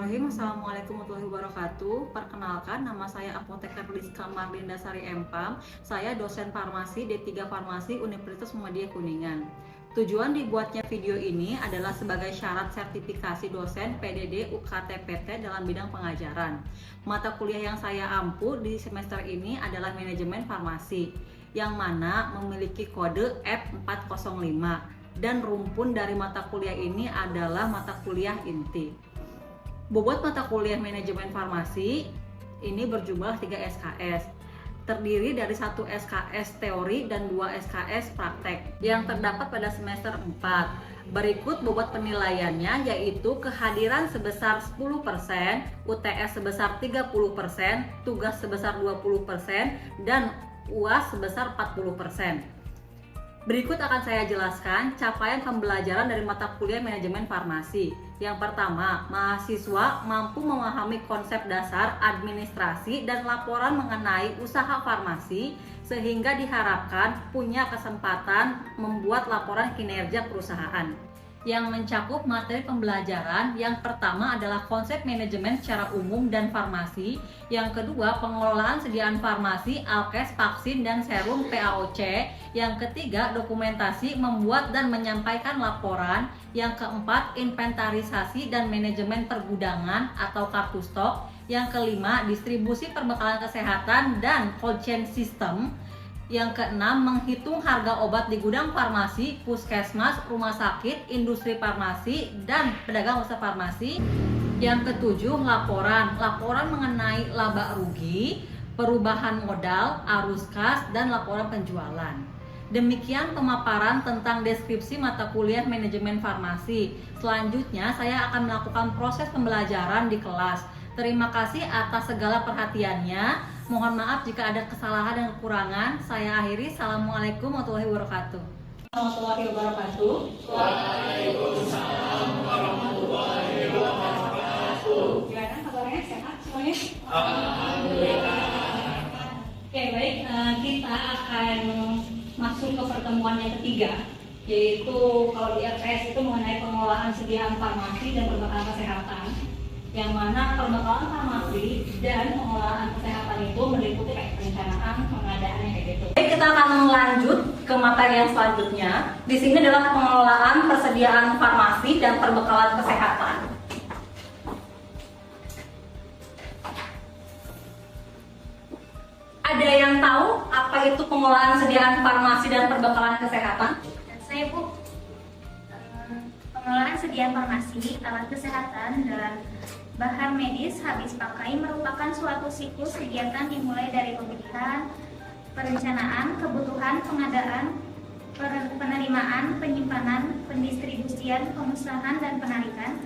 Bismillahirrahmanirrahim. Assalamualaikum warahmatullahi wabarakatuh. Perkenalkan, nama saya Apoteker Rizka Mardinda Sari Empam. Saya dosen farmasi D3 Farmasi Universitas Muhammadiyah Kuningan. Tujuan dibuatnya video ini adalah sebagai syarat sertifikasi dosen PDD UKT-PT dalam bidang pengajaran. Mata kuliah yang saya ampu di semester ini adalah manajemen farmasi, yang mana memiliki kode F405. Dan rumpun dari mata kuliah ini adalah mata kuliah inti. Bobot mata kuliah manajemen farmasi ini berjumlah 3 SKS, terdiri dari 1 SKS teori dan 2 SKS praktek yang terdapat pada semester 4. Berikut bobot penilaiannya, yaitu kehadiran sebesar 10%, UTS sebesar 30%, tugas sebesar 20%, dan UAS sebesar 40%. Berikut akan saya jelaskan capaian pembelajaran dari mata kuliah manajemen farmasi. Yang pertama, mahasiswa mampu memahami konsep dasar administrasi dan laporan mengenai usaha farmasi, sehingga diharapkan punya kesempatan membuat laporan kinerja perusahaan. Yang mencakup materi pembelajaran, yang pertama adalah konsep manajemen secara umum dan farmasi, yang kedua pengelolaan sediaan farmasi, alkes, vaksin, dan serum PAOC, yang ketiga dokumentasi, membuat dan menyampaikan laporan, yang keempat inventarisasi dan manajemen pergudangan atau kartu stok, yang kelima distribusi perbekalan kesehatan dan cold chain system, yang keenam, menghitung harga obat di gudang farmasi, puskesmas, rumah sakit, industri farmasi, dan pedagang usaha farmasi. Yang ketujuh, laporan mengenai laba rugi, perubahan modal, arus kas, dan laporan penjualan. Demikian pemaparan tentang deskripsi mata kuliah manajemen farmasi. Selanjutnya, saya akan melakukan proses pembelajaran di kelas. Terima kasih atas segala perhatiannya. Mohon maaf jika ada kesalahan dan kekurangan. Saya akhiri. Assalamualaikum warahmatullahi wabarakatuh. Warahmatullahi wabarakatuh. Waalaikumsalam warahmatullahi wabarakatuh. Gimana kabarnya? Sehat semuanya? Alhamdulillah. Oke, baik. Kita akan masuk ke pertemuan yang ketiga, yaitu kalau di RPS itu mengenai pengelolaan sediaan farmasi dan perbekalan kesehatan, yang mana perbekalan farmasi dan pengelolaan kesehatan itu meliputi kayak perencanaan, pengadaan kayak gitu. Baik, kita akan lanjut ke materi yang selanjutnya. Di sini adalah pengelolaan persediaan farmasi dan perbekalan kesehatan. Ada yang tahu apa itu pengelolaan sediaan farmasi dan perbekalan kesehatan? Saya Bu, pengelolaan sediaan farmasi, alat kesehatan, dan bahan medis habis pakai merupakan suatu siklus kegiatan dimulai dari pemilihan, perencanaan, kebutuhan, pengadaan, penerimaan, penyimpanan, pendistribusian, pemusnahan, dan penarikan,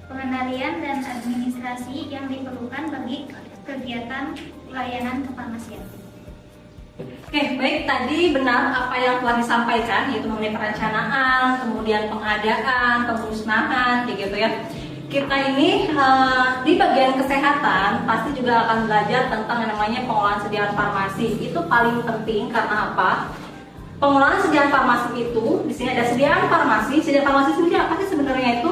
pengendalian, dan administrasi yang diperlukan bagi kegiatan layanan kefarmasian. Oke, baik, tadi benar apa yang telah disampaikan, yaitu mengenai perencanaan, kemudian pengadaan, pemusnahan, kayak gitu ya. Kita ini di bagian kesehatan pasti juga akan belajar tentang yang namanya pengelolaan sediaan farmasi. Itu paling penting karena apa? Pengelolaan sediaan farmasi itu, di sini ada sediaan farmasi. Sediaan farmasi sendiri apa sih sebenarnya itu?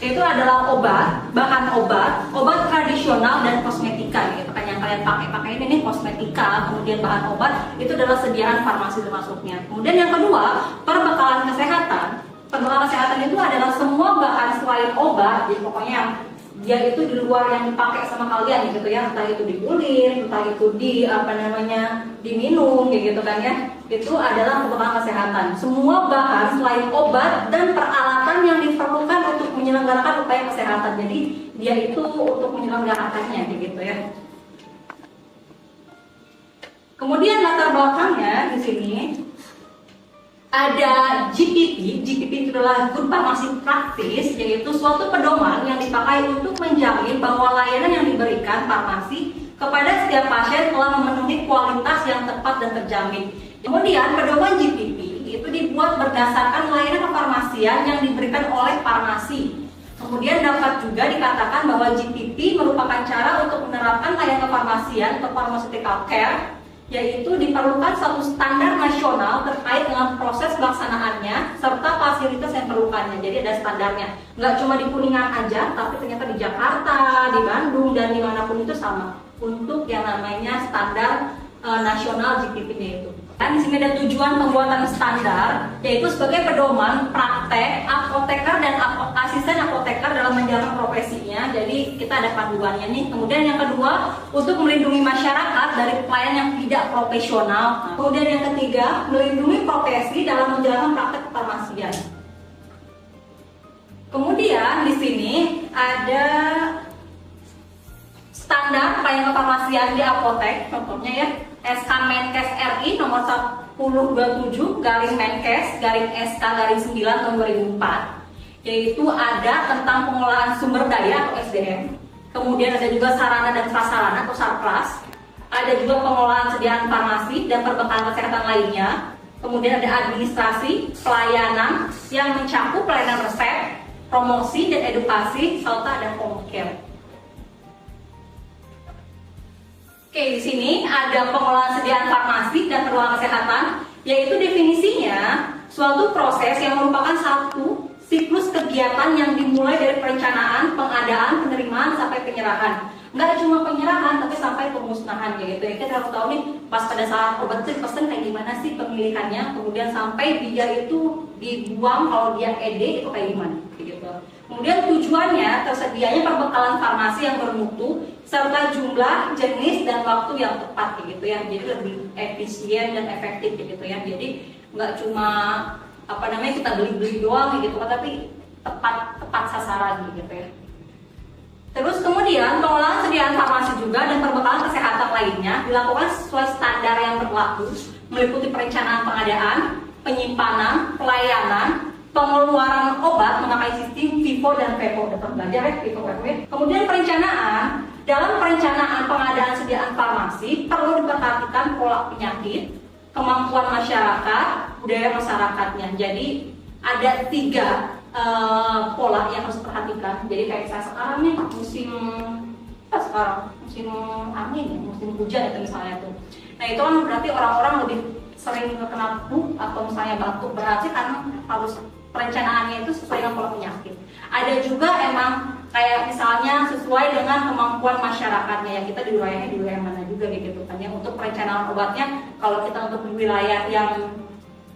Itu adalah obat, bahan obat tradisional dan kosmetika gitu kan, yang kalian pakai ini kosmetika, kemudian bahan obat itu adalah sediaan farmasi termasuknya. Kemudian yang kedua, perbekalan kesehatan. Perbekalan kesehatan itu adalah semua bahan selain obat, jadi pokoknya yang dia itu di luar yang dipakai sama kalian gitu ya, entah itu dikulit, entah itu diminum kayak gitu kan ya. Itu adalah perbekalan kesehatan. Semua bahan selain obat dan peralatan yang diperlukan untuk menyelenggarakan upaya kesehatan. Jadi dia itu untuk menyelenggarakannya kayak gitu ya. Kemudian latar belakangnya di sini ada GPP. GPP itu adalah Good Pharmacy Practice, yaitu suatu pedoman yang dipakai untuk menjamin bahwa layanan yang diberikan farmasi kepada setiap pasien telah memenuhi kualitas yang tepat dan terjamin. Kemudian pedoman GPP itu dibuat berdasarkan layanan kefarmasian yang diberikan oleh farmasi. Kemudian dapat juga dikatakan bahwa GPP merupakan cara untuk menerapkan layanan kefarmasian atau pharmaceutical care yaitu diperlukan suatu standar nasional terkait dengan proses pelaksanaannya serta fasilitas yang diperlukannya. Jadi ada standarnya, nggak cuma di Kuningan aja, tapi ternyata di Jakarta, di Bandung, dan dimanapun itu sama untuk yang namanya standar nasional GPP-nya itu. Dan di sini ada tujuan pembuatan standar, yaitu sebagai pedoman praktek apoteker dan asisten apoteker dalam menjalankan profesinya. Jadi kita ada panduannya nih. Kemudian yang kedua, untuk melindungi masyarakat dari pelayan yang tidak profesional. Kemudian yang ketiga, melindungi profesi dalam menjalankan praktek kefarmasian. Kemudian di sini ada standar pelayanan kefarmasian di apotek, contohnya ya, SK Menkes RI nomor 1027/Menkes/SK/9 tahun 2004, yaitu ada tentang pengolahan sumber daya atau SDM. Kemudian ada juga sarana dan prasarana atau sarpras. Ada juga pengolahan sediaan farmasi dan perbekalan kesehatan lainnya. Kemudian ada administrasi pelayanan yang mencakup pelayanan resep, promosi dan edukasi, serta ada home care. Oke, di sini ada pengolahan sediaan farmasi dan perubahan kesehatan, yaitu definisinya suatu proses yang merupakan satu siklus kegiatan yang dimulai dari perencanaan, pengadaan, penerimaan sampai penyerahan. Nggak cuma penyerahan, tapi sampai pemusnahan gitu ya. Kita harus tahu nih, pas pada saat obat itu pesen kayak gimana sih pemilihannya, kemudian sampai dia itu dibuang kalau dia ED itu kayak gimana gitu. Kemudian tujuannya tersedianya perbekalan farmasi yang bermutu serta jumlah, jenis, dan waktu yang tepat gitu ya. Jadi lebih efisien dan efektif gitu ya. Jadi nggak cuma kita beli-beli doang gitu, tapi tepat sasaran gitu ya. Terus kemudian pengolahan sediaan farmasi juga dan perbekalan kesehatan lainnya dilakukan sesuai standar yang berlaku, meliputi perencanaan pengadaan, penyimpanan, pelayanan, pengeluaran obat memakai sistem FIFO dan PEPO. Dapat belajar ya FIFO PEPO ya. Kemudian perencanaan, dalam perencanaan pengadaan sediaan farmasi perlu diperhatikan pola penyakit, kemampuan masyarakat, budaya masyarakatnya. Jadi ada 3 pola yang harus diperhatikan. Jadi kayak saya sekarang nih musim angin, musim hujan itu misalnya tuh. Nah itu kan berarti orang-orang lebih sering terkena flu atau misalnya batuk berarti karena harus perencanaannya itu sesuai dengan pola penyakit. Ada juga emang kayak misalnya sesuai dengan kemampuan masyarakatnya, ya kita di wilayah mana juga gitu kan ya. Untuk perencanaan obatnya kalau kita untuk di wilayah yang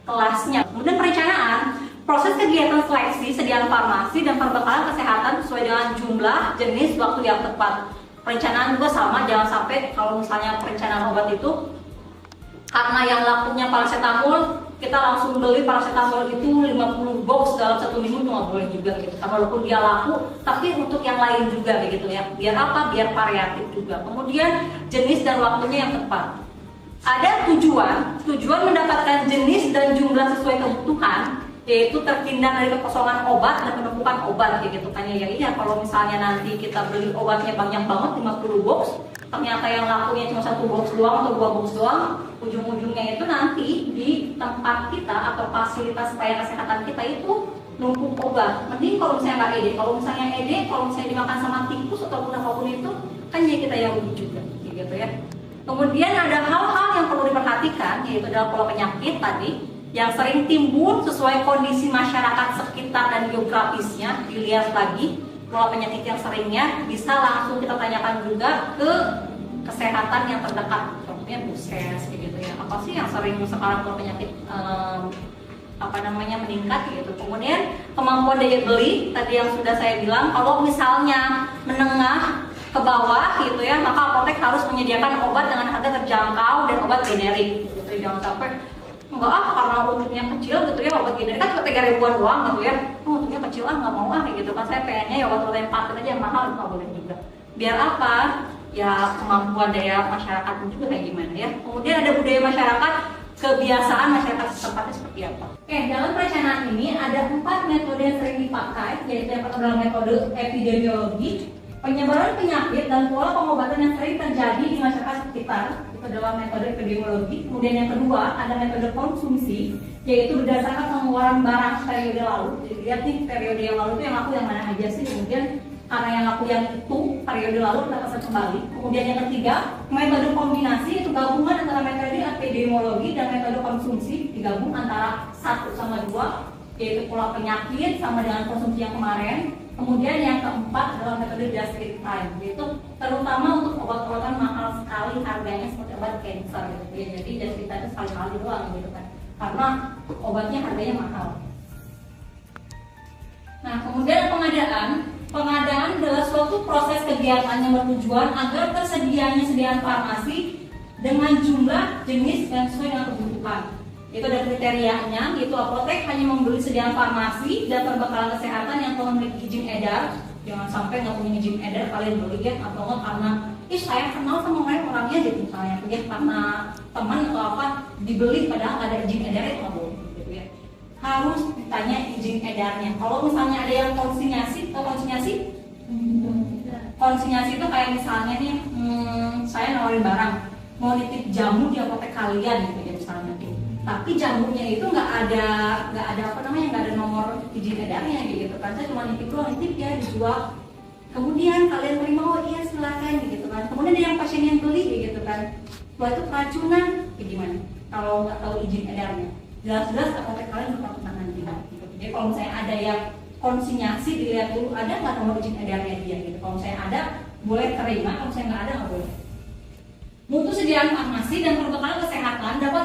kelasnya. Kemudian perencanaan proses kegiatan seleksi sediaan farmasi dan perbekalan kesehatan sesuai dengan jumlah, jenis, waktu yang tepat. Perencanaan juga sama, jangan sampai kalau misalnya perencanaan obat itu karena yang lakunya paracetamol, kita langsung beli paracetamol itu 50 box dalam 1 minggu, itu nggak boleh juga gitu. Walaupun dia laku, tapi untuk yang lain juga gitu ya. Biar apa? Biar variatif juga. Kemudian jenis dan waktunya yang tepat. Ada tujuan mendapatkan jenis dan jumlah sesuai kebutuhan, yaitu terhindar dari kekosongan obat dan penumpukan obat gitu kan ya. Iya, kalau misalnya nanti kita beli obatnya banyak banget 50 box, ternyata yang lakunya cuma 1 box doang atau 2 box doang, ujung-ujungnya itu nanti di tempat kita atau fasilitas pelayanan kesehatan kita itu numpuk obat. Mending kalau misalnya nggak ED, kalau misalnya ED, kalau misalnya dimakan sama tikus ataupun apapun itu, kan ya kita yang rugi juga gitu ya. Kemudian ada hal-hal yang perlu diperhatikan, yaitu adalah pola penyakit tadi yang sering timbul sesuai kondisi masyarakat sekitar dan geografisnya. Dilihat lagi pola penyakit yang seringnya, bisa langsung kita tanyakan juga ke kesehatan yang terdekat, contohnya puskes gitu ya. Apa sih yang sering sekarang pola penyakit meningkat gitu. Kemudian kemampuan daya beli tadi yang sudah saya bilang, kalau misalnya menengah ke bawah gitu ya, maka apotek harus menyediakan obat dengan harga terjangkau dan obat generik gitu. Jangan sampai karena untuknya kecil gitu ya, obat generik kan cuma 3 ribuan doang gitu ya, untuknya kecil nggak mau gitu kan, saya pengennya ya obat yang paten aja yang mahal, nggak boleh juga. Biar apa? Ya kemampuan daya masyarakat juga kayak gimana ya. Kemudian ada budaya masyarakat, kebiasaan masyarakat setempatnya seperti apa. Oke, dalam perencanaan ini ada 4 metode yang sering dipakai, yaitu yang pertama adalah metode epidemiologi, penyebaran penyakit dan pola pengobatan yang sering terjadi di masyarakat sekitar, itu adalah metode epidemiologi. Kemudian yang kedua ada metode konsumsi, yaitu berdasarkan pengeluaran barang periode lalu. Jadi lihat nih periode yang lalu itu yang laku yang mana aja sih, kemudian karena yang laku yang itu periode lalu kita pesan kembali. Kemudian yang ketiga, metode kombinasi itu gabungan antara metode epidemiologi dan metode konsumsi, digabung antara 1 sama 2, yaitu pola penyakit sama dengan konsumsi yang kemarin. Kemudian yang keempat adalah metode just in time, yaitu terutama untuk obat-obatan mahal sekali harganya seperti obat kanker gitu ya. Jadi just in time itu sekali-kali doang gitu kan, karena obatnya harganya mahal. Nah, kemudian pengadaan adalah suatu proses kegiatan yang bertujuan agar tersedianya sediaan farmasi dengan jumlah jenis yang sesuai dengan kebutuhan. Itu ada kriterianya, yaitu apotek hanya membeli sediaan farmasi dan perbekalan kesehatan yang telah memiliki izin edar. Jangan sampai nggak punya izin edar kalian beli ya, atau nggak karena saya kenal sama orangnya jadi misalnya ya, karena teman atau apa dibeli padahal nggak ada izin edar, itu nggak boleh gitu ya. Harus ditanya izin edarnya. Kalau misalnya ada yang konsinyasi atau konsinyasi itu kayak misalnya nih, saya nawarin barang, mau nitip jamu di apotek kalian gitu ya misalnya tuh. Tapi jamunya itu nggak ada nomor izin edarnya gitu kan. Saya cuma nitip ya dijual. Kemudian kalian terima, oh iya silakan gitu kan. Kemudian ada yang pasien yang beli gitu kan. Setelah itu keracunan, gimana? Kalau nggak tahu izin edarnya, jelas-jelas apotek kalian tetap tangan dia. Gitu. Jadi kalau misalnya ada yang konsinyasi, dilihat dulu ada nggak nomor izin edarnya dia gitu. Kalau misalnya ada, boleh terima. Kalau misalnya nggak ada, nggak boleh. Mutu sediaan farmasi dan perbekalan kesehatan dapat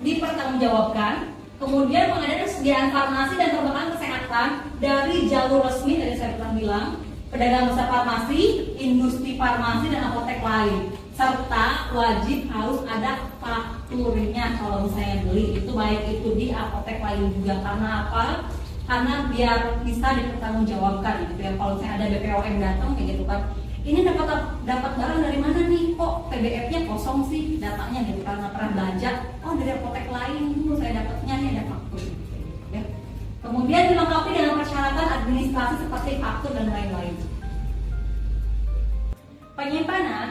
dipertanggungjawabkan. Kemudian pengadaan sediaan farmasi dan perbekalan kesehatan dari jalur resmi, tadi saya pernah bilang, pedagang besar farmasi, industri farmasi dan apotek lain, serta wajib harus ada fakturnya kalau misalnya beli itu, baik itu di apotek lain juga. Karena apa? Karena biar bisa dipertanggungjawabkan gitu ya. Kalau misalnya ada BPOM datang kayak gitu kan, ini dapat barang dari mana nih, kok PBF-nya kosong sih datanya gitu, karena pernah belanja, oh dari apotek lain dulu saya dapatnya nih, ada faktur gitu, ya. Kemudian dilengkapi dengan persyaratan administrasi seperti faktur dan lain-lain. Penyimpanan,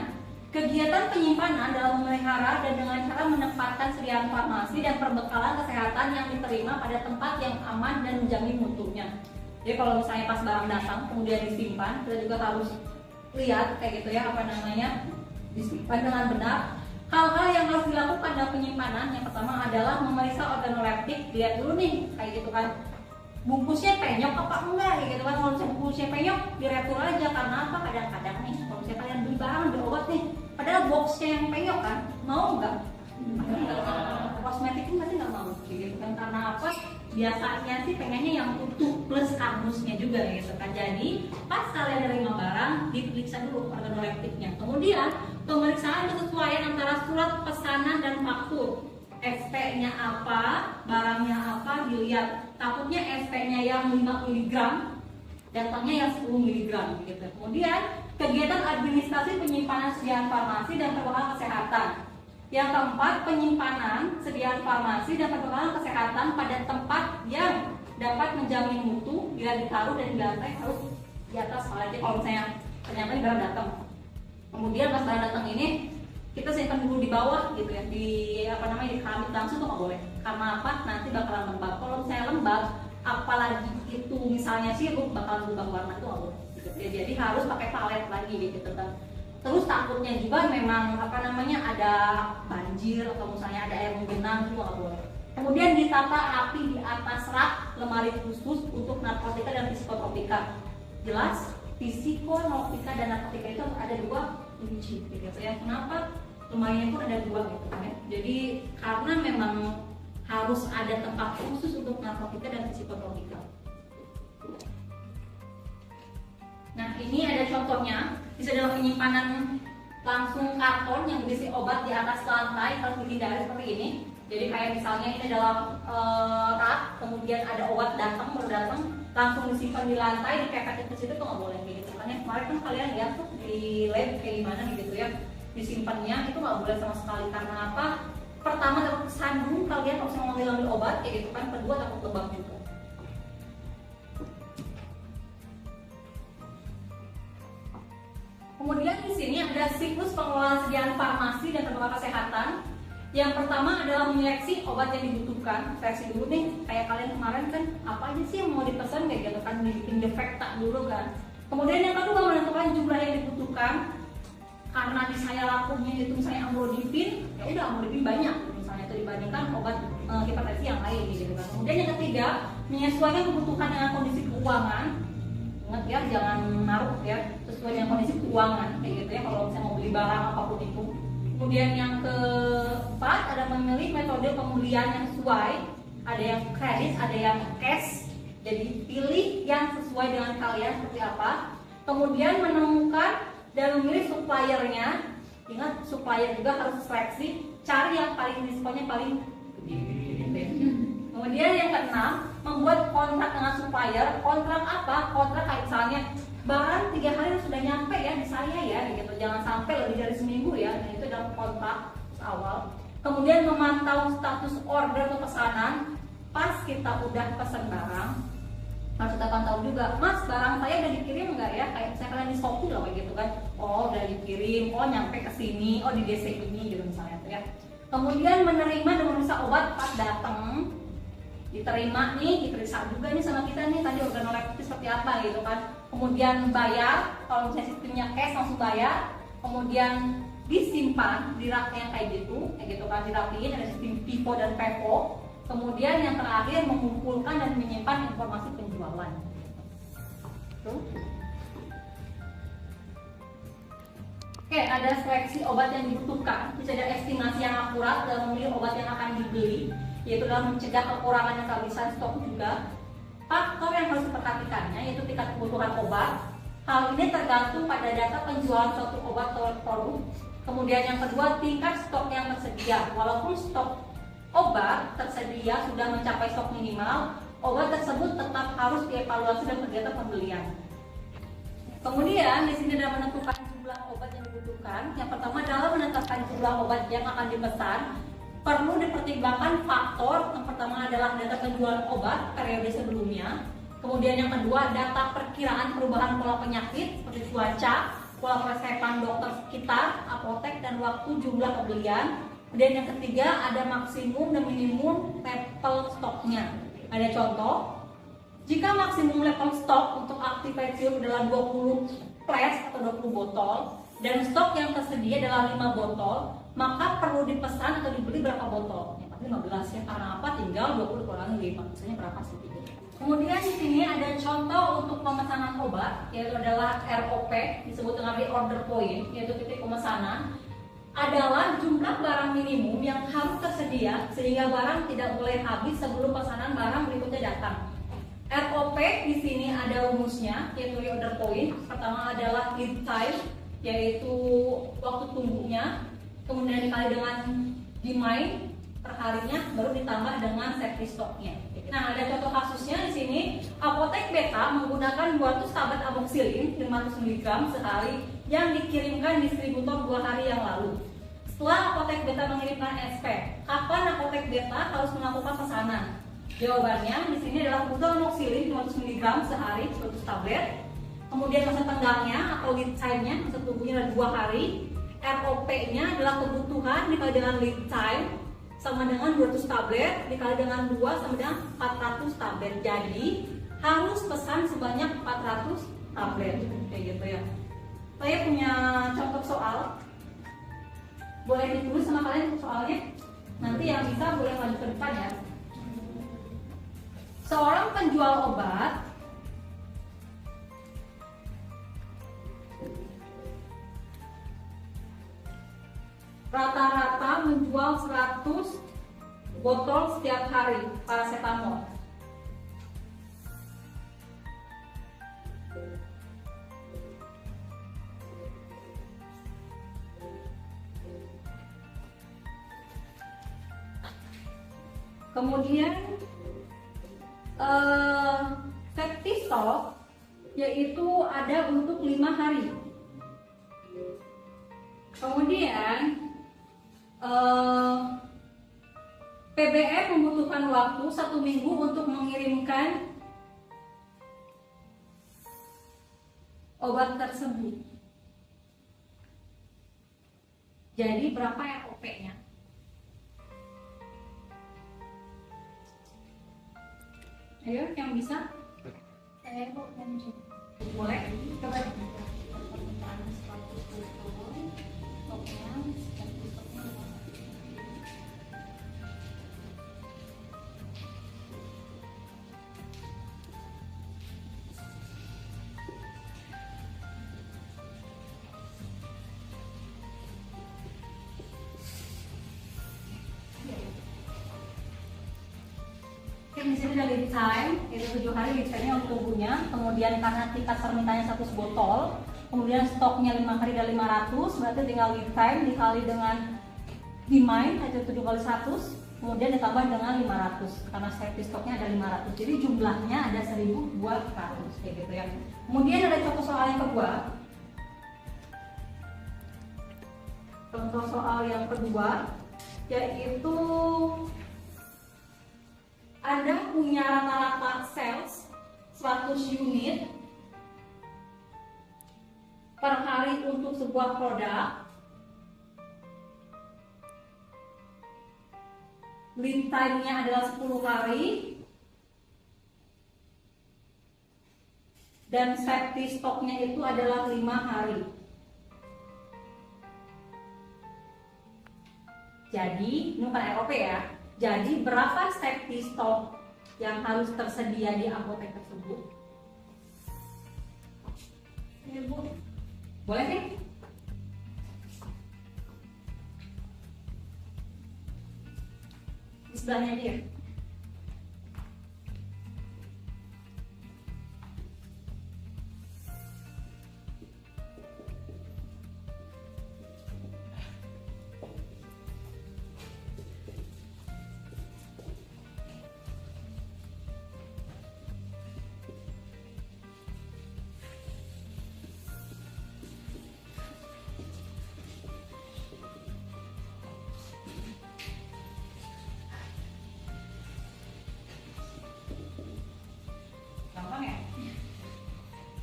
kegiatan penyimpanan dalam memelihara dan dengan cara menempatkan sediaan farmasi dan perbekalan kesehatan yang diterima pada tempat yang aman dan menjamin mutunya. Jadi kalau misalnya pas barang datang kemudian disimpan, kita juga harus lihat kayak gitu ya, disimpan dengan benar. Hal-hal yang harus dilakukan dalam penyimpanan, yang pertama adalah memeriksa organoleptik. Lihat dulu nih kayak gitu kan, bungkusnya penyok apa enggak kayak gitu kan. Kalau misalnya bungkusnya penyok, diretur aja. Karena apa? Kadang-kadang nih kalau misalnya kalian beli barang, beli obat nih, padahal boxnya yang penyok kan, mau nggak? Kosmetik pun pasti nggak mau kayak gitu kan. Karena apa? Biasanya sih pengennya yang utuh plus kardusnya juga gitu kan. Jadi pas kalian nerima barang, diperiksa dulu organoleptiknya. Kemudian pemeriksaan kesesuaian antara surat pesanan dan faktur. SP-nya apa, barangnya apa, dilihat. Takutnya SP-nya yang 5 mg, datangnya yang 10 mg gitu. Kemudian kegiatan administrasi penyimpanan sediaan farmasi dan perbekalan kesehatan. Yang keempat, penyimpanan sediaan farmasi dan perbekalan kesehatan pada tempat yang dapat menjamin mutu bila ditaruh dan di lantai harus di atas malah. Kalau misalnya ternyata barang datang, kemudian pas barang datang ini kita simpan dulu di bawah gitu ya, di keramik langsung tuh nggak boleh. Karena apa? Nanti bakalan lembab. Kalau misalnya lembab, apalagi itu misalnya sirup, bakalan berubah warna, itu nggak boleh. Gitu ya. Jadi harus pakai palet lagi gitu kan. Terus takutnya juga memang ada banjir atau misalnya ada air menggenang, itu nggak boleh. Kemudian ditata rapi di atas rak lemari khusus untuk narkotika dan psikotropika. Jelas, psikotropika dan narkotika itu ada 2 biji gitu ya. Kenapa? Lemarinya pun ada 2 gitu kan ya. Jadi karena memang harus ada tempat khusus untuk narkotika dan psikotropika. Nah, ini ada contohnya. Bisa dalam penyimpanan langsung karton yang berisi obat di atas lantai, harus dihindari seperti ini. Jadi kayak misalnya ini dalam rak, kemudian ada obat baru datang, langsung disimpan di lantai, dipepet ke situ, tuh nggak boleh gitu. Makanya kemarin kan kalian lihat tuh di lab kayak gimana gitu ya, disimpannya itu nggak boleh sama sekali. Karena apa? Pertama takut kesandung kalian kalau mau ngambil obat kayak gitu kan, kedua takut lebam juga. Kemudian di sini ada siklus pengelolaan sediaan farmasi dan perbekalan kesehatan. Yang pertama adalah menyeleksi obat yang dibutuhkan. Seleksi dulu nih, kayak kalian kemarin kan apa aja sih yang mau dipesan kayak gitu kan, bikin defekta dulu kan. Kemudian yang kedua, menentukan jumlah yang dibutuhkan. Karena di saya lakunya itu misalnya amlodipin, ya udah amlodipin banyak misalnya itu dibandingkan obat hipertensi yang lain gitu kan. Kemudian yang ketiga, menyesuaikan kebutuhan dengan kondisi keuangan. Ingat ya, jangan naruh ya, sesuai dengan kondisi keuangan kayak gitu ya kalau misalnya mau beli barang apapun itu. Kemudian yang keempat, ada memilih metode pembelian yang sesuai. Ada yang kredit, ada yang cash. Jadi pilih yang sesuai dengan kalian seperti apa. Kemudian menemukan dan memilih suppliernya. Ingat, supplier juga harus seleksi. Cari yang paling diskonnya paling gede. Kemudian yang keenam, membuat kontrak dengan supplier. Kontrak apa? Kontrak kayak misalnya barang 3 hari sudah nyampe ya di saya ya, gitu. Jangan sampai lebih dari seminggu ya. Nah, itu dalam kontrak awal. Kemudian memantau status order atau pesanan. Pas kita udah pesan barang, harus kita pantau juga, Mas, barang saya udah dikirim nggak ya? Kayak misalnya kalian di Shopee loh kayak gitu kan. Oh, udah dikirim, oh nyampe ke sini, oh di DC ini gitu misalnya tuh ya. Kemudian menerima dan memeriksa obat pas datang. Diterima nih, diperiksa juga nih sama kita nih tadi organoleptis seperti apa gitu kan. Kemudian bayar, kalau misalnya sistemnya cash langsung bayar. Kemudian disimpan di rak yang kayak gitu kan, dirapiin, ada sistem FIFO dan PEPO. Kemudian yang terakhir, mengumpulkan dan menyimpan informasi penjualan. Tuh. Oke, ada seleksi obat yang dibutuhkan. Bisa ada estimasi yang akurat dalam memilih obat yang akan dibeli, yaitu dalam mencegah kekurangan dan kehabisan stok juga. Faktor yang harus diperhatikannya yaitu tingkat kebutuhan obat. Hal ini tergantung pada data penjualan suatu obat atau produk. Kemudian yang kedua, tingkat stok yang tersedia. Walaupun stok obat tersedia sudah mencapai stok minimal, obat tersebut tetap harus dievaluasi dan kegiatan pembelian. Kemudian di sini dalam menentukan jumlah obat yang dibutuhkan. Yang pertama, dalam menetapkan jumlah obat yang akan dipesan, perlu dipertimbangkan faktor. Yang pertama adalah data penjualan obat periode sebelumnya. Kemudian yang kedua, data perkiraan perubahan pola penyakit seperti cuaca, pola persiapan dokter sekitar, apotek, dan waktu jumlah pembelian. Kemudian yang ketiga, ada maksimum dan minimum level stoknya. Ada contoh, jika maksimum level stok untuk Activasium adalah 20 flash atau 20 botol dan stok yang tersedia adalah 5 botol, maka perlu dipesan atau dibeli berapa botol? Ya, 15 ya, karena apa? Tinggal 20 kurangi 5, misalnya berapa sih? Kemudian di sini ada contoh untuk pemesanan obat, yaitu adalah ROP, disebut dengan reorder point, yaitu titik pemesanan. Adalah jumlah barang minimum yang harus tersedia sehingga barang tidak boleh habis sebelum pesanan barang berikutnya datang. ROP di sini ada rumusnya, yaitu reorder point. Pertama adalah lead time, yaitu waktu tunggunya, kemudian dikali dengan demand perharinya, baru ditambah dengan safety stocknya. Nah, ada contoh kasusnya di sini. Apotek Beta menggunakan 200 tablet amoxicillin 500 mg sehari yang dikirimkan distributor 2 hari yang lalu. Setelah Apotek Beta mengirimkan SP, kapan Apotek Beta harus melakukan pesanan? Jawabannya di sini adalah butuh amoxicillin 500 mg sehari 200 tablet. Kemudian masa tenggangnya atau lead time-nya, masa tunggunya adalah 2 hari. ROP-nya adalah kebutuhan dikali dengan lead time sama dengan 200 tablet dikali dengan 2 sama dengan 400 tablet. Jadi harus pesan sebanyak 400 tablet kayak gitu ya. Saya punya contoh soal, boleh ditulis sama kalian soalnya. Nanti yang bisa boleh lanjut ke depan ya. Seorang penjual obat rata-rata menjual 100 botol setiap hari paracetamol. Kemudian safety stock yaitu ada untuk 5 hari. Kemudian PBM membutuhkan waktu 1 minggu untuk mengirimkan obat tersebut. Jadi berapa ROP-nya? Ayo, yang bisa? Saya Bu, yang Boleh? Coba permintaan 100 botol stoknya, stoknya. Di sini ada lead time, itu 7 hari lead time-nya untuk tubuhnya. Kemudian karena tingkat permintaannya 100 botol, kemudian stoknya 5 hari dan 500, berarti tinggal lead time dikali dengan demand, itu 7 kali 100, kemudian ditambah dengan 500 karena safety stoknya ada 500. Jadi jumlahnya ada 1.200 kayak gitu ya. Kemudian ada contoh soal yang kedua. Contoh soal yang kedua yaitu Anda punya rata-rata sales 100 unit per hari untuk sebuah produk. Lead time-nya adalah 10 hari. Dan safety stoknya itu adalah 5 hari. Jadi, ini bukan ROP ya. Jadi berapa safety stock yang harus tersedia di apotek tersebut? Ini Bu, boleh nih? Di sebelahnya dia.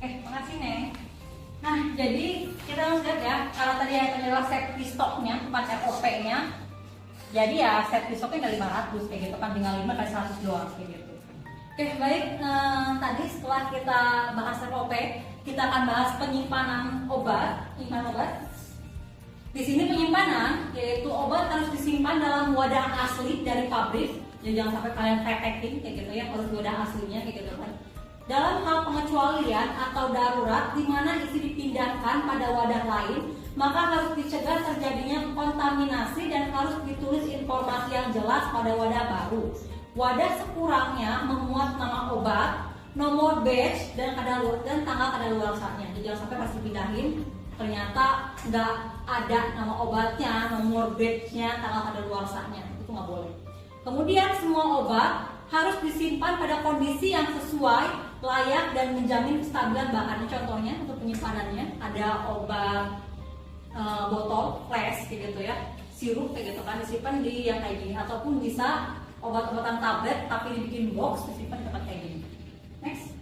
Makasih Neng. Nah, jadi kita harus lihat ya, kalau tadi yang adalah safety stocknya, bukan ROP-nya. Jadi ya safety stocknya dari 500 kayak gitu kan, tinggal 5 kali 100 doang kayak gitu. Oke, baik. Tadi setelah kita bahas ROP, kita akan bahas penyimpanan obat. Di sini penyimpanan, yaitu obat harus disimpan dalam wadah asli dari pabrik. Jadi jangan sampai kalian packing kayak gitu ya, harus wadah aslinya kayak gitu kan. Dalam hal pengecualian atau darurat di mana isi dipindahkan pada wadah lain, maka harus dicegah terjadinya kontaminasi dan harus ditulis informasi yang jelas pada wadah baru. Wadah sekurangnya memuat nama obat, nomor batch dan tanggal kadaluarsanya. Jadi jangan sampai pas dipindahin ternyata nggak ada nama obatnya, nomor batch-nya, tanggal kadaluarsanya. Itu nggak boleh. Kemudian semua obat harus disimpan pada kondisi yang sesuai, layak dan menjamin kestabilan bahannya. Contohnya untuk penyimpanannya ada obat botol flash gitu ya, sirup kayak gitu kan, disimpan di yang kayak gini, ataupun bisa obat-obatan tablet tapi dibikin box disimpan di tempat kayak gini. Next.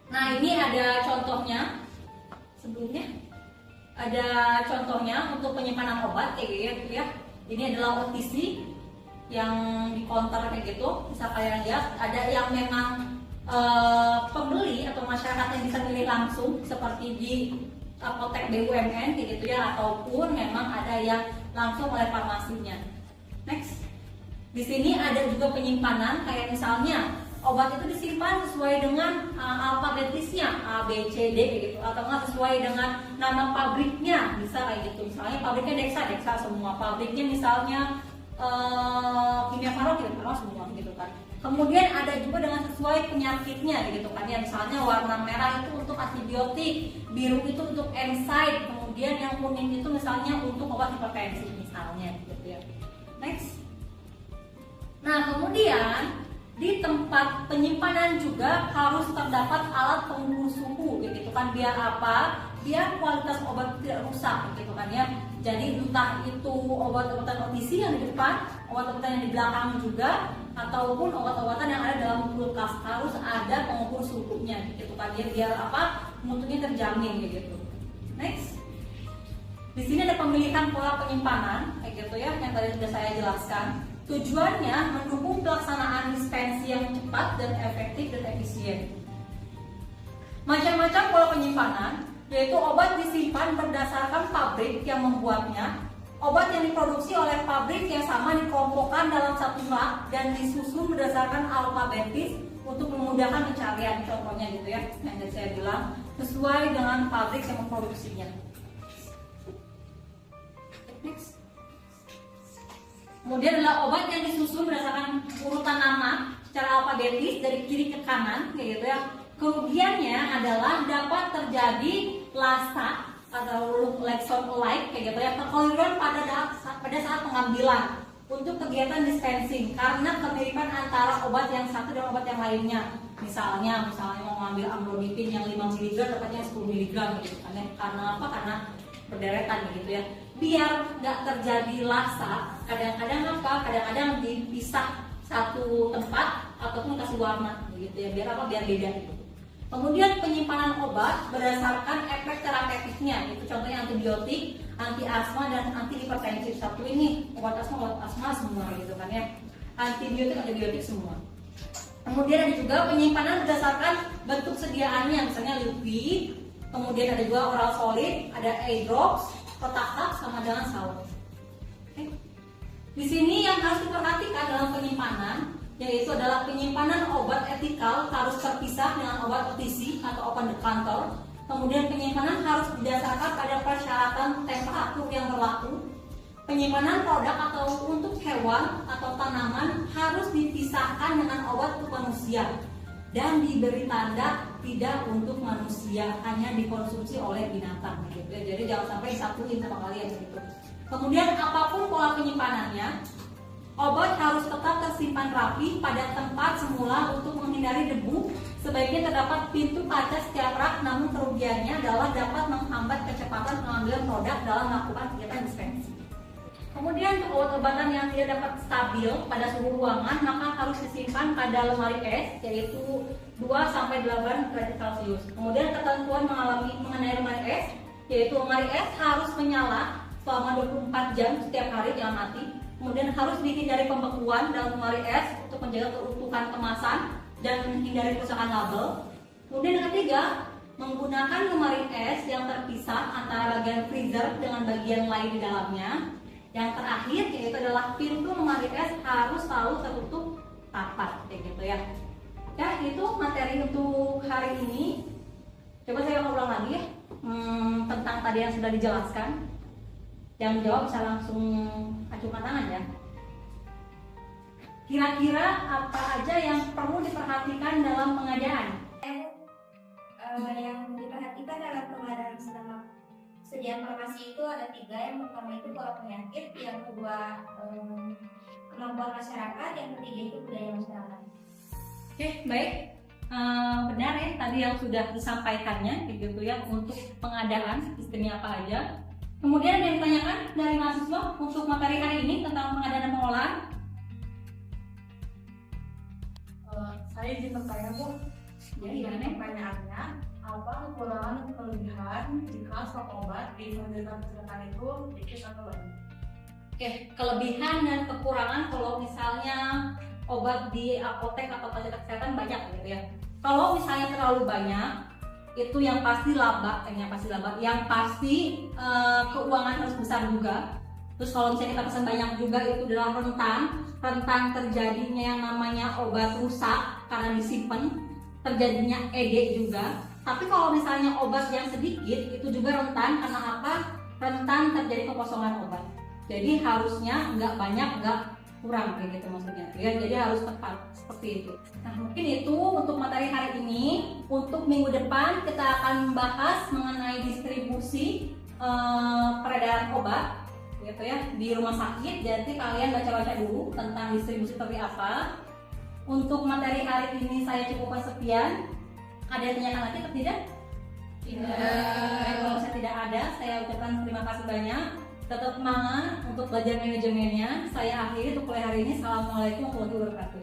Nah, ini ada contohnya. Sebelumnya ada contohnya untuk penyimpanan obat kayak gitu ya. Ini adalah OTC yang di counter kayak gitu. Bisa kalian lihat ada yang memang pembeli atau masyarakat yang bisa milih langsung seperti di apotek BUMN kayak gitu ya, ataupun memang ada yang langsung oleh farmasinya. Next. Di sini ada juga penyimpanan kayak misalnya obat itu disimpan sesuai dengan alfabetisnya A, B, C, D gitu, atau enggak sesuai dengan nama pabriknya, bisa kayak gitu. Misalnya pabriknya Dexa semua, pabriknya misalnya Kimia Faro semua gitu kan. Kemudian ada juga dengan sesuai penyakitnya gitu kan ya, misalnya warna merah itu untuk antibiotik, biru itu untuk NSAID, kemudian yang kuning itu misalnya untuk obat hipertensi misalnya gitu ya. Next. Nah, kemudian di tempat penyimpanan juga harus terdapat alat pengukur suhu gitu kan, biar apa? Biar kualitas obat tidak rusak gitu kan ya. Jadi entah itu obat-obatan OTC yang di depan, obat-obatan yang di belakang juga, ataupun obat-obatan yang ada dalam kulkas harus ada pengukur suhunya gitu kan ya, biar apa? Mutunya terjamin gitu. Next. Di sini ada pemilihan pola penyimpanan kayak gitu ya, yang tadi sudah saya jelaskan. Tujuannya mendukung pelaksanaan dispensi yang cepat dan efektif dan efisien. Macam-macam pola penyimpanan, yaitu obat disimpan berdasarkan pabrik yang membuatnya. Obat yang diproduksi oleh pabrik yang sama dikelompokkan dalam satu rak dan disusun berdasarkan alfabetis untuk memudahkan pencarian. Contohnya gitu ya, yang tadi saya bilang, sesuai dengan pabrik yang memproduksinya. Next. Kemudian adalah obat yang disusun berdasarkan urutan nama secara alfabetis dari kiri ke kanan, kayak gitu ya. Kerugiannya adalah dapat terjadi lasa atau Lexon alike kayak gitu ya, kekeliruan pada saat pengambilan untuk kegiatan dispensing karena kemiripan antara obat yang satu dan obat yang lainnya. Misalnya mau mengambil amlodipin yang 5 mg dapatnya 10 mg gitu kan ya. Karena apa? Karena berderetan gitu ya. Biar nggak terjadi lasa, kadang-kadang apa? Kadang-kadang dipisah satu tempat ataupun kasih warna gitu ya. Biar apa? Biar beda gitu. Kemudian penyimpanan obat berdasarkan efek terapeutiknya, itu contohnya antibiotik, anti asma dan anti hipertensif. Satu ini obat asma semua gitu kan ya. Antibiotik semua. Kemudian ada juga penyimpanan berdasarkan bentuk sediaannya, misalnya liquid. Kemudian ada juga oral solid, ada eye drops, kotak sama dengan saus. Oke. Di sini yang harus diperhatikan dalam penyimpanan yaitu adalah penyimpanan obat etikal harus terpisah dengan obat OTC atau open decanter. Kemudian penyimpanan harus didasarkan pada persyaratan temperatur yang berlaku. Penyimpanan produk atau untuk hewan atau tanaman harus dipisahkan dengan obat untuk manusia dan diberi tanda tidak untuk manusia, hanya dikonsumsi oleh binatang gitu ya. Jadi jangan sampai disatuin sama kalian gitu. Kemudian apapun pola penyimpanannya, obat harus tetap tersimpan rapi pada tempat semula untuk menghindari debu. Sebaiknya terdapat pintu kaca setiap rak, namun kerugiannya adalah dapat menghambat kecepatan pengambilan produk dalam melakukan kegiatan dispensi. Kemudian untuk obat-obatan yang tidak dapat stabil pada suhu ruangan, maka harus disimpan pada lemari es, yaitu 2-8 derajat Celcius. Kemudian ketentuan mengenai lemari es, yaitu lemari es harus menyala selama 24 jam setiap hari, jangan mati. Kemudian harus dihindari pembekuan dalam lemari es untuk menjaga keutuhan kemasan dan menghindari kerusakan label. Kemudian yang ketiga, menggunakan lemari es yang terpisah antara bagian freezer dengan bagian lain di dalamnya. Yang terakhir yaitu adalah pintu lemari es harus selalu tertutup rapat, kayak gitu ya. Ya, itu materi untuk hari ini. Coba saya ulang lagi ya tentang tadi yang sudah dijelaskan. Yang jawab bisa langsung acungkan tangan ya. Kira-kira apa aja yang perlu diperhatikan dalam pengadaan? Yang diperhatikan dalam pengadaan sediaan farmasi itu ada 3. Yang pertama itu pola penyakit, yang kedua kemampuan masyarakat, yang ketiga itu budaya masyarakat. Oke, baik. Benar ya tadi yang sudah disampaikannya gitu ya untuk pengadaan sistemnya apa aja. Kemudian ada yang ditanyakan dari mahasiswa untuk materi hari ini tentang pengadaan dan pengolahan. Saya izin bertanya Bu. Ya, gimana? Pertanyaannya, apa kekurangan dan kelebihan jika stok obat di fasilitas kesehatan itu dikit atau banyak? Oke, kelebihan dan kekurangan kalau misalnya obat di apotek atau fasilitas kesehatan banyak gitu ya. Kalau misalnya terlalu banyak, itu yang pasti laba, yang pasti keuangan harus besar juga. Terus kalau misalnya kita pesan banyak juga, itu adalah rentan terjadinya yang namanya obat rusak karena disimpan, terjadinya ED juga. Tapi kalau misalnya obat yang sedikit, itu juga rentan karena apa? Rentan terjadi kekosongan obat. Jadi harusnya nggak banyak, nggak kurang kayak gitu maksudnya ya. Jadi harus tepat seperti itu. Nah, mungkin itu untuk materi hari ini. Untuk minggu depan kita akan membahas mengenai distribusi peredaran obat gitu ya di rumah sakit. Jadi kalian baca-baca dulu tentang distribusi seperti apa. Untuk materi hari ini saya cukupkan sekian. Ada yang tanyakan lagi atau tidak? Tidak. Kalau saya tidak ada, saya ucapkan terima kasih banyak. Tetap semangat untuk belajar manajemennya. Saya akhiri untuk kuliah hari ini. Assalamualaikum warahmatullahi wabarakatuh.